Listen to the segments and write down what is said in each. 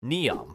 Neom.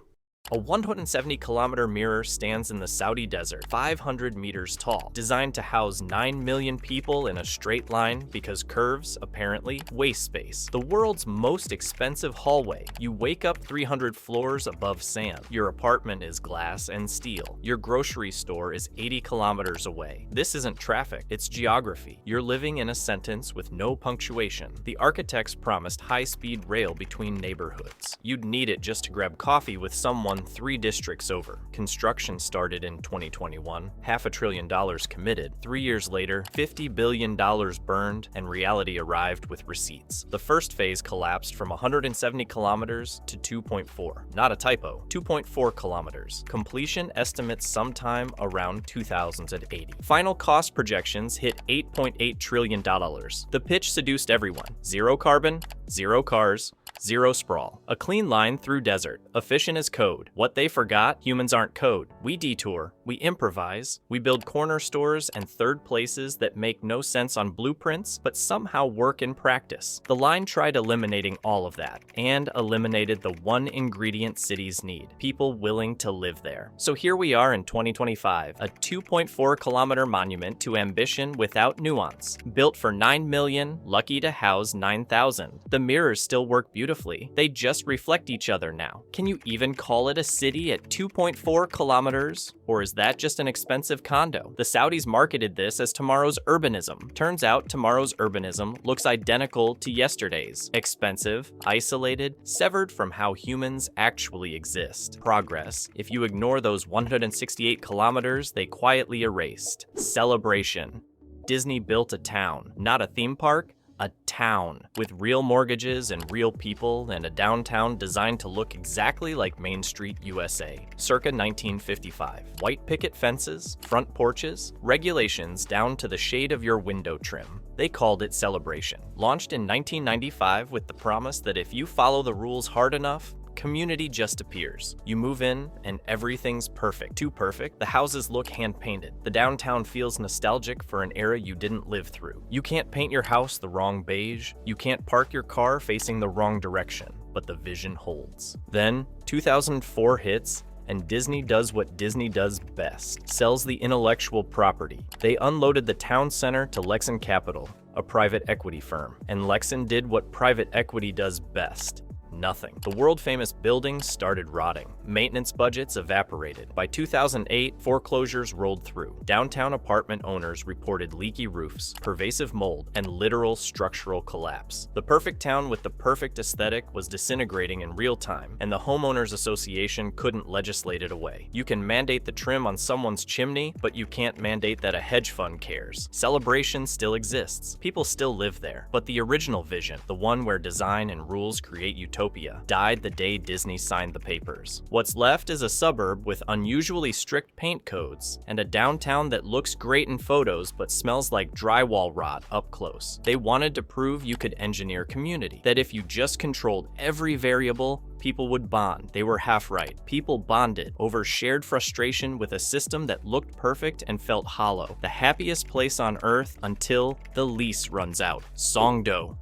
A 170-kilometer mirror stands in the Saudi desert, 500 meters tall, designed to house 9 million people in a straight line because curves, apparently, waste space. The world's most expensive hallway. You wake up 300 floors above sand. Your apartment is glass and steel. Your grocery store is 80 kilometers away. This isn't traffic, it's geography. You're living in a sentence with no punctuation. The architects promised high-speed rail between neighborhoods. You'd need it just to grab coffee with someone 3 districts over. Construction started in 2021, $500 billion committed. 3 years later, $50 billion burned, and reality arrived with receipts. The first phase collapsed from 170 kilometers to 2.4. Not a typo, 2.4 kilometers. Completion estimates sometime around 2080. Final cost projections hit $8.8 trillion. The pitch seduced everyone. Zero carbon, zero cars, zero sprawl. A clean line through desert, efficient as code. What they forgot, humans aren't code. We detour, we improvise, we build corner stores and third places that make no sense on blueprints, but somehow work in practice. The line tried eliminating all of that, and eliminated the one ingredient cities need: people willing to live there. So here we are in 2025, a 2.4-kilometer monument to ambition without nuance. Built for 9 million, lucky to house 9,000. The mirrors still work beautifully. They just reflect each other now. Can you even call it a city at 2.4 kilometers? Or is that just an expensive condo? The Saudis marketed this as tomorrow's urbanism. Turns out tomorrow's urbanism looks identical to yesterday's. Expensive, isolated, severed from how humans actually exist. Progress, if you ignore those 168 kilometers they quietly erased. Celebration. Disney built a town, not a theme park, a town, with real mortgages and real people, and a downtown designed to look exactly like Main Street, USA, circa 1955. White picket fences, front porches, regulations down to the shade of your window trim. They called it Celebration. Launched in 1995 with the promise that if you follow the rules hard enough, community just appears. You move in and everything's perfect. Too perfect, the houses look hand-painted. The downtown feels nostalgic for an era you didn't live through. You can't paint your house the wrong beige. You can't park your car facing the wrong direction, but the vision holds. Then, 2004 hits, and Disney does what Disney does best: sells the intellectual property. They unloaded the town center to Lexan Capital, a private equity firm, and Lexan did what private equity does best: nothing. The world-famous buildings started rotting. Maintenance budgets evaporated. By 2008, foreclosures rolled through. Downtown apartment owners reported leaky roofs, pervasive mold, and literal structural collapse. The perfect town with the perfect aesthetic was disintegrating in real time, and the Homeowners Association couldn't legislate it away. You can mandate the trim on someone's chimney, but you can't mandate that a hedge fund cares. Celebration still exists. People still live there. But the original vision, the one where design and rules create utopia, died the day Disney signed the papers. What's left is a suburb with unusually strict paint codes, and a downtown that looks great in photos but smells like drywall rot up close. They wanted to prove you could engineer community, that if you just controlled every variable, people would bond. They were half right. People bonded over shared frustration with a system that looked perfect and felt hollow. The happiest place on earth until the lease runs out. Songdo.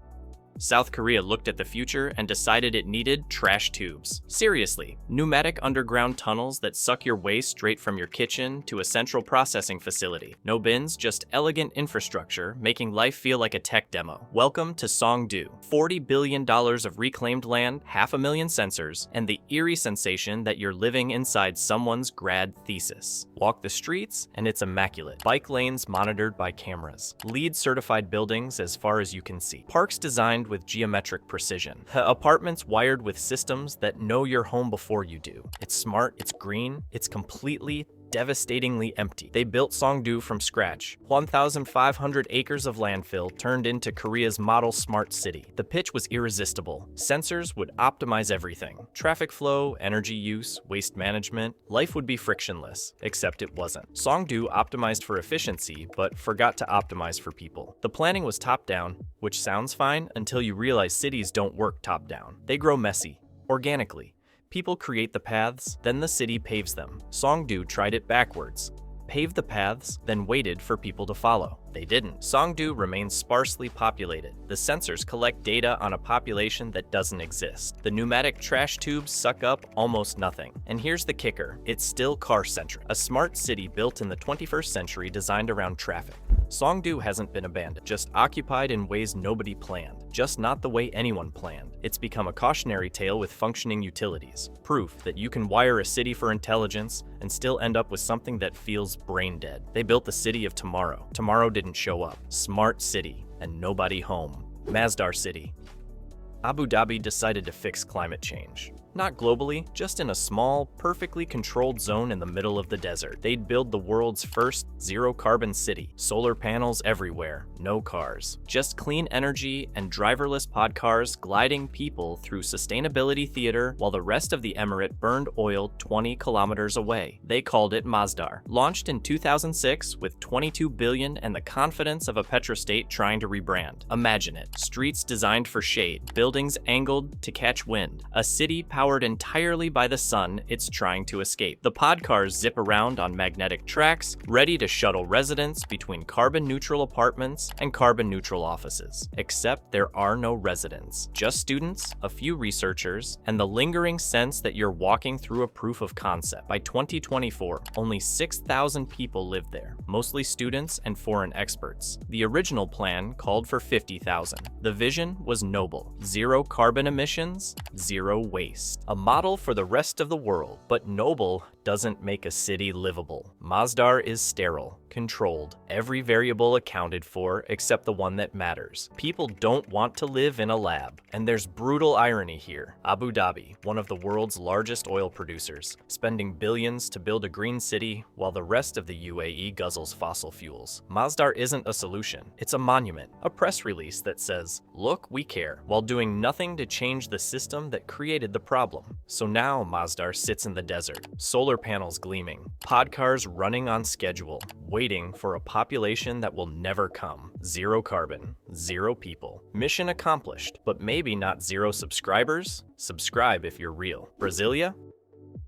South Korea looked at the future and decided it needed trash tubes. Seriously, pneumatic underground tunnels that suck your waste straight from your kitchen to a central processing facility. No bins, just elegant infrastructure, making life feel like a tech demo. Welcome to Songdo. $40 billion of reclaimed land, 500,000 sensors, and the eerie sensation that you're living inside someone's grad thesis. Walk the streets, and it's immaculate. Bike lanes monitored by cameras. LEED certified buildings as far as you can see. Parks designed with geometric precision. Apartments wired with systems that know your home before you do. It's smart, it's green, it's completely, devastatingly empty. They built Songdo from scratch. 1,500 acres of landfill turned into Korea's model smart city. The pitch was irresistible. Sensors would optimize everything. Traffic flow, energy use, waste management. Life would be frictionless, except it wasn't. Songdo optimized for efficiency, but forgot to optimize for people. The planning was top-down, which sounds fine until you realize cities don't work top-down. They grow messy, organically. People create the paths, then the city paves them. Songdo tried it backwards. Paved the paths, then waited for people to follow. They didn't. Songdo remains sparsely populated. The sensors collect data on a population that doesn't exist. The pneumatic trash tubes suck up almost nothing. And here's the kicker, it's still car-centric. A smart city built in the 21st century designed around traffic. Songdo hasn't been abandoned, just occupied in ways nobody planned. Just not the way anyone planned. It's become a cautionary tale with functioning utilities. Proof that you can wire a city for intelligence and still end up with something that feels brain dead. They built the city of tomorrow. Tomorrow didn't show up. Smart city and nobody home. Masdar City. Abu Dhabi decided to fix climate change. Not globally, just in a small, perfectly controlled zone in the middle of the desert. They'd build the world's first zero-carbon city. Solar panels everywhere, no cars. Just clean energy and driverless pod cars gliding people through sustainability theater while the rest of the emirate burned oil 20 kilometers away. They called it Masdar. Launched in 2006 with 22 billion and the confidence of a petrostate trying to rebrand. Imagine it. Streets designed for shade, buildings angled to catch wind, a city powered entirely by the sun it's trying to escape. The pod cars zip around on magnetic tracks, ready to shuttle residents between carbon-neutral apartments and carbon-neutral offices. Except there are no residents, just students, a few researchers, and the lingering sense that you're walking through a proof of concept. By 2024, only 6,000 people live there, mostly students and foreign experts. The original plan called for 50,000. The vision was noble: zero carbon emissions, zero waste. A model for the rest of the world, but noble doesn't make a city livable. Masdar is sterile, controlled, every variable accounted for except the one that matters. People don't want to live in a lab. And there's brutal irony here. Abu Dhabi, one of the world's largest oil producers, spending billions to build a green city while the rest of the UAE guzzles fossil fuels. Masdar isn't a solution, it's a monument, a press release that says, "Look, we care," while doing nothing to change the system that created the problem. So now Masdar sits in the desert, solar panels gleaming, pod cars running on schedule, waiting for a population that will never come. Zero carbon, zero people. Mission accomplished, but maybe not zero subscribers? Subscribe if you're real. Brasilia?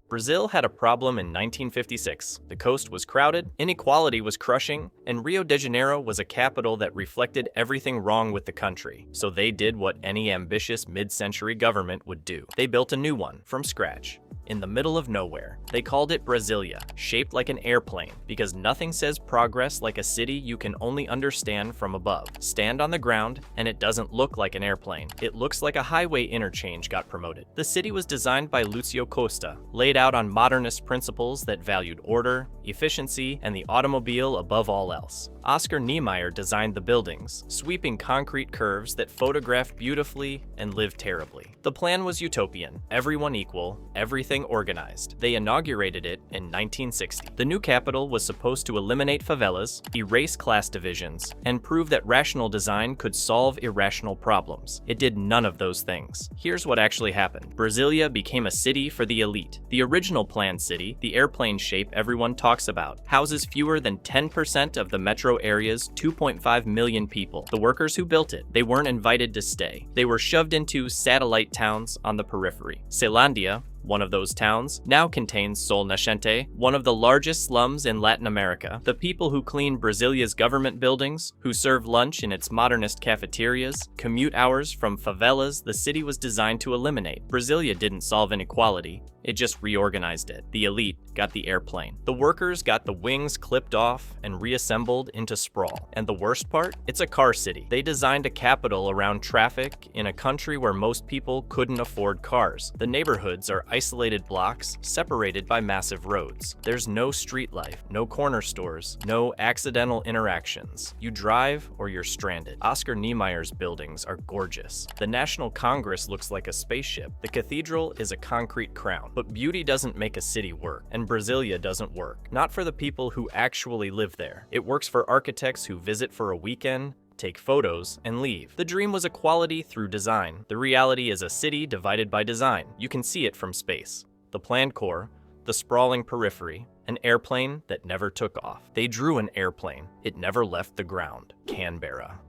Brazil had a problem in 1956. The coast was crowded, inequality was crushing, and Rio de Janeiro was a capital that reflected everything wrong with the country. So they did what any ambitious mid-century government would do. They built a new one, from scratch. In the middle of nowhere. They called it Brasilia, shaped like an airplane, because nothing says progress like a city you can only understand from above. Stand on the ground, and it doesn't look like an airplane. It looks like a highway interchange got promoted. The city was designed by Lucio Costa, laid out on modernist principles that valued order, efficiency, and the automobile above all else. Oscar Niemeyer designed the buildings, sweeping concrete curves that photograph beautifully and live terribly. The plan was utopian, everyone equal, everything organized. They inaugurated it in 1960. The new capital was supposed to eliminate favelas, erase class divisions, and prove that rational design could solve irrational problems. It did none of those things. Here's what actually happened. Brasilia became a city for the elite. The original planned city, the airplane shape everyone talks about, houses fewer than 10% of the metro area's 2.5 million people. The workers who built it, they weren't invited to stay. They were shoved into satellite towns on the periphery. Ceilândia, one of those towns, now contains Sol Nascente, one of the largest slums in Latin America. The people who clean Brasilia's government buildings, who serve lunch in its modernist cafeterias, commute hours from favelas the city was designed to eliminate. Brasilia didn't solve inequality, it just reorganized it. The elite got the airplane. The workers got the wings clipped off and reassembled into sprawl. And the worst part? It's a car city. They designed a capital around traffic in a country where most people couldn't afford cars. The neighborhoods are isolated blocks separated by massive roads. There's no street life, no corner stores, no accidental interactions. You drive or you're stranded. Oscar Niemeyer's buildings are gorgeous. The National Congress looks like a spaceship. The cathedral is a concrete crown. But beauty doesn't make a city work, and Brasilia doesn't work. Not for the people who actually live there. It works for architects who visit for a weekend, take photos, and leave. The dream was equality through design. The reality is a city divided by design. You can see it from space. The planned core, the sprawling periphery, an airplane that never took off. They drew an airplane. It never left the ground. Canberra.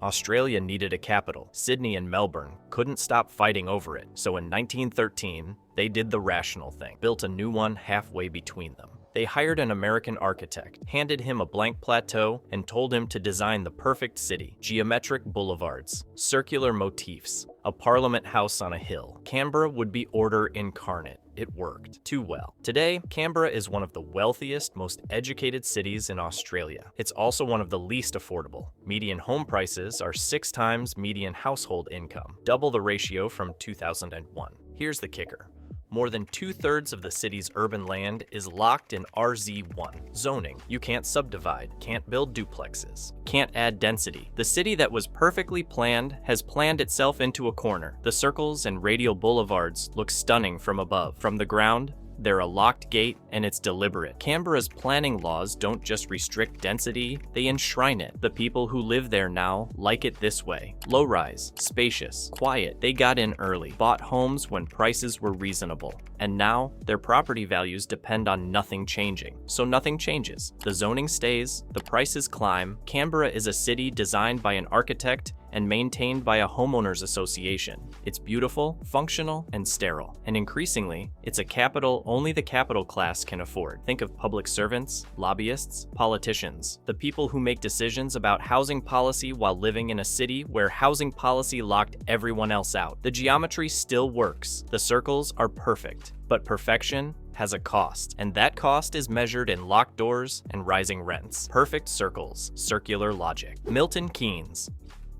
Australia needed a capital. Sydney and Melbourne couldn't stop fighting over it, so in 1913, they did the rational thing, built a new one halfway between them. They hired an American architect, handed him a blank plateau, and told him to design the perfect city. Geometric boulevards, circular motifs, a parliament house on a hill. Canberra would be order incarnate. It worked too well. Today, Canberra is one of the wealthiest, most educated cities in Australia. It's also one of the least affordable. Median home prices are 6 times median household income, double the ratio from 2001. Here's the kicker. More than 2/3 of the city's urban land is locked in RZ1 zoning. You can't subdivide, can't build duplexes, can't add density. The city that was perfectly planned has planned itself into a corner. The circles and radial boulevards look stunning from above. From the ground, they're a locked gate, and it's deliberate. Canberra's planning laws don't just restrict density, they enshrine it. The people who live there now like it this way. Low-rise, spacious, quiet. They got in early, bought homes when prices were reasonable, and now their property values depend on nothing changing. So nothing changes. The zoning stays, the prices climb. Canberra is a city designed by an architect and maintained by a homeowners association. It's beautiful, functional, and sterile. And increasingly, it's a capital only the capital class can afford. Think of public servants, lobbyists, politicians, the people who make decisions about housing policy while living in a city where housing policy locked everyone else out. The geometry still works. The circles are perfect, but perfection has a cost, and that cost is measured in locked doors and rising rents. Perfect circles, circular logic. Milton Keynes.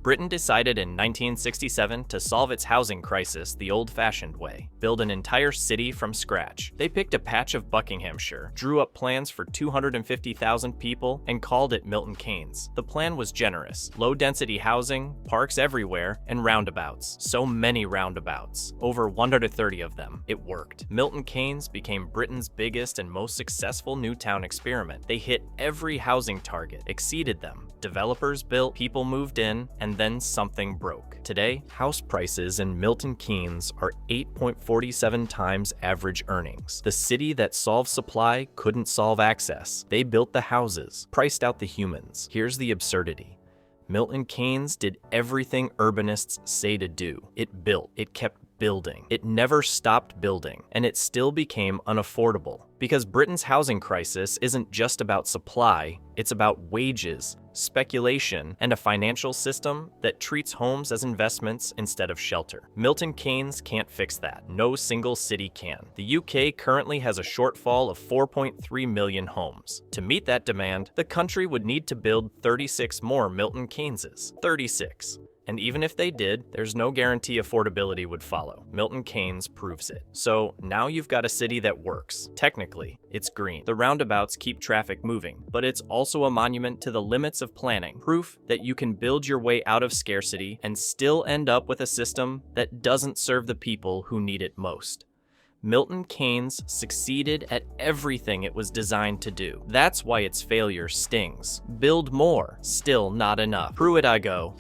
Britain decided in 1967 to solve its housing crisis the old-fashioned way, build an entire city from scratch. They picked a patch of Buckinghamshire, drew up plans for 250,000 people, and called it Milton Keynes. The plan was generous, low-density housing, parks everywhere, and roundabouts. So many roundabouts, over 130 of them. It worked. Milton Keynes became Britain's biggest and most successful new town experiment. They hit every housing target, exceeded them. Developers built, people moved in, and then something broke. Today, house prices in Milton Keynes are 8.47 times average earnings. The city that solved supply couldn't solve access. They built the houses, priced out the humans. Here's the absurdity. Milton Keynes did everything urbanists say to do. It built, it kept building. It never stopped building, and it still became unaffordable. Because Britain's housing crisis isn't just about supply, it's about wages, speculation, and a financial system that treats homes as investments instead of shelter. Milton Keynes can't fix that. No single city can. The UK currently has a shortfall of 4.3 million homes. To meet that demand, the country would need to build 36 more Milton Keyneses. 36. And even if they did, there's no guarantee affordability would follow. Milton Keynes proves it. So now you've got a city that works. Technically, it's green. The roundabouts keep traffic moving, but it's also a monument to the limits of planning. Proof that you can build your way out of scarcity and still end up with a system that doesn't serve the people who need it most. Milton Keynes succeeded at everything it was designed to do. That's why its failure stings. Build more. Still not enough. Pruitt I go.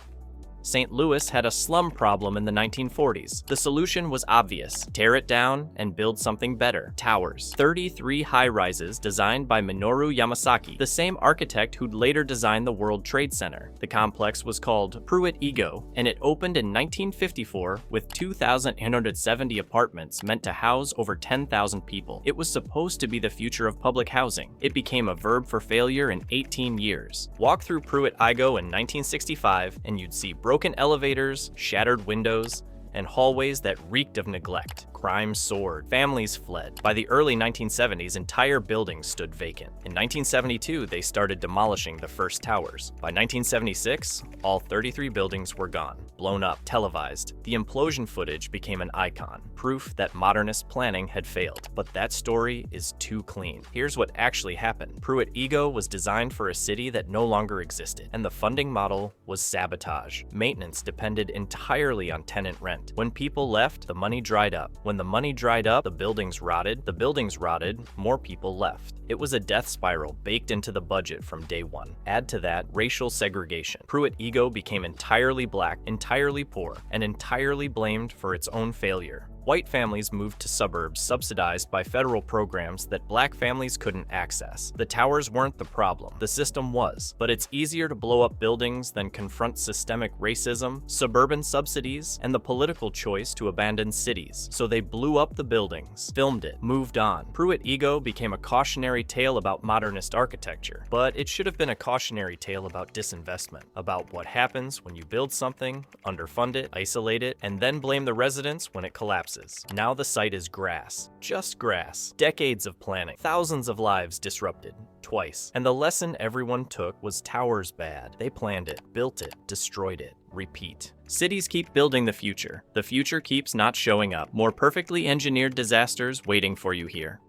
St. Louis had a slum problem in the 1940s. The solution was obvious. Tear it down and build something better. Towers. 33 high-rises designed by Minoru Yamasaki, the same architect who'd later designed the World Trade Center. The complex was called Pruitt Ego, and it opened in 1954 with 2,870 apartments meant to house over 10,000 people. It was supposed to be the future of public housing. It became a verb for failure in 18 years. Walk through Pruitt Ego in 1965, and you'd see broken elevators, shattered windows, and hallways that reeked of neglect. Crime soared. Families fled. By the early 1970s, entire buildings stood vacant. In 1972, they started demolishing the first towers. By 1976, all 33 buildings were gone, blown up, televised. The implosion footage became an icon, proof that modernist planning had failed. But that story is too clean. Here's what actually happened. Pruitt Ego was designed for a city that no longer existed, and the funding model was sabotage. Maintenance depended entirely on tenant rent. When people left, the money dried up. When the money dried up, the buildings rotted. The buildings rotted, more people left. It was a death spiral baked into the budget from day one. Add to that racial segregation. Pruitt Ego became entirely black, entirely poor, and entirely blamed for its own failure. White families moved to suburbs subsidized by federal programs that black families couldn't access. The towers weren't the problem, the system was. But it's easier to blow up buildings than confront systemic racism, suburban subsidies, and the political choice to abandon cities. So they blew up the buildings, filmed it, moved on. Pruitt Ego became a cautionary tale about modernist architecture, but it should have been a cautionary tale about disinvestment, about what happens when you build something, underfund it, isolate it, and then blame the residents when it collapses. Now the site is grass. Just grass. Decades of planning. Thousands of lives disrupted. Twice. And the lesson everyone took was towers bad. They planned it, built it, destroyed it. Repeat. Cities keep building the future. The future keeps not showing up. More perfectly engineered disasters waiting for you here.